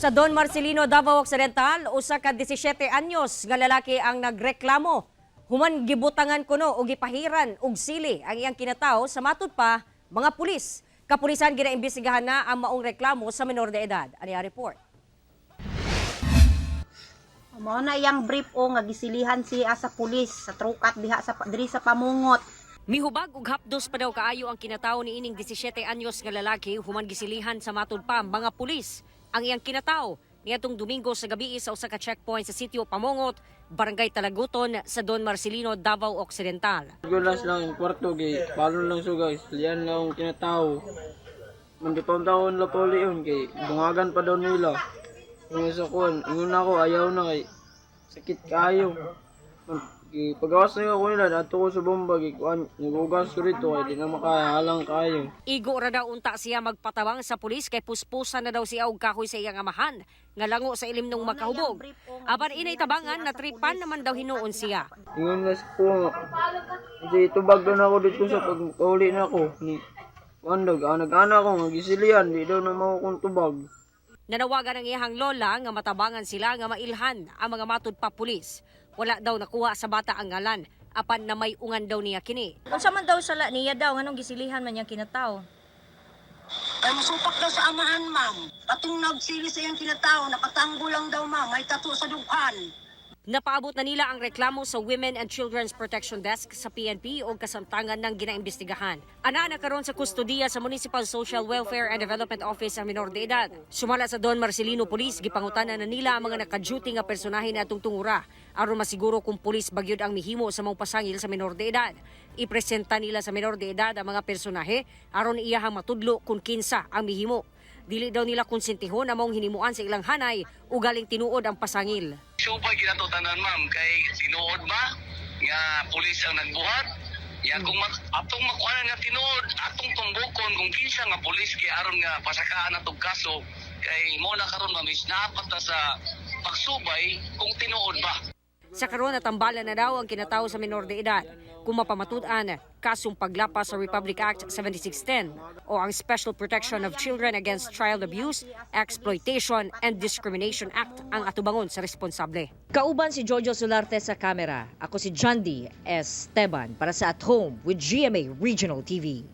Sa Don Marcelino, Davao Occidental, usa ka 17 anyos nga lalaki ang nagreklamo. Human gibutangan kuno o gipahiran og sili ang iyang kinatawo sa matud pa mga pulis. Kapulisan ginaimbestigahan na ang maong reklamo sa menor de edad. Ani ang report. Mao na iyang brief o nga gisilihan siya sa pulis sa trukat diha sa diri sa Pamungot. Mihubag og hapdos pa daw kaayo ang kinatawo ni ining 17 anyos nga lalaki human gisilihan sa matud pa mga pulis. Ang iyang kinatawo niadtong Domingo sa gabi sa usa ka checkpoint sa sitio Pamungot, Barangay Talaguton sa Don Marcelino, Davao Occidental. Gulas lang yung kwarto, palon lang so guys, liyan lang ang kinatao. Mandi pa taon la poli yun, kay bungagan pa daw nila. Yung sa kuwan, ingon ako, ayaw na kay sakit kayo. Pagawas na ako nila, dato ko sa bomba, nagugas ko rito, kaya di na makahalang kayo. Igo ra daw unta siya magpatabang sa pulis kay puspusan na daw siya og kahoy sa iyang amahan nga lango sa ilim nung makahubog. Apan inay tabangan na tripan naman daw hinuon siya. Ingon na po nga, kasi tubag na ako dito sa pagkauli na ako. Nag-ana ako, nagisilihan, di daw na mo akong tubag. Nanawagan ang iyang lola nga matabangan sila nga mailhan ang mga matud pa pulis. Wala daw nakuha sa bata ang ngalan, apan na may ungan daw niya kini. Unsa man daw sala niya daw nganong gisilihan man niyang kinataw? Ay musupak daw sa amahan, ma'am. Katong nagsili sa iyang kinatao, nakatanggo lang daw, ma'am. May tattoo sa dughan. Napaabot na nila ang reklamo sa Women and Children's Protection Desk sa PNP o kasamtangan ng ginaimbestigahan. Ana na karon sa kustodiya sa Municipal Social Welfare and Development Office ang menor de edad. Sumala sa Don Marcelino Police, gipangutanan na nila ang mga naka-duty nga personahe na atong tungura aron masiguro kung pulis bagyod ang mihimo sa mga pasangil sa menor de edad. Ipresenta nila sa menor de edad ang mga personahe aron iyahang matudlo kung kinsa ang mihimo. Dili daw nila konsentihon ang mong hinimuan sa ilang hanay o galing tinuod ang pasangil. Supay ginatutanan, ma'am, kay tinuod ba nga pulis ang nagbuhat? Ya kung atong makuha nga tinuod, atong tumbukon kung kinsa nga pulis kay aron nga pasakaan atong kaso kay mo na karon ma'am is naapat na sa pagsubay kung tinuod ba. Sa karon natambalan na daw ang kinatawo sa menor de edad kung mapamatud-an kasong paglapas sa Republic Act 7610 o ang Special Protection of Children Against Child Abuse, Exploitation and Discrimination Act ang atubangon sa responsable. Kauban si Jojo Solarte sa kamera. Ako si John D. Esteban para sa At Home with GMA Regional TV.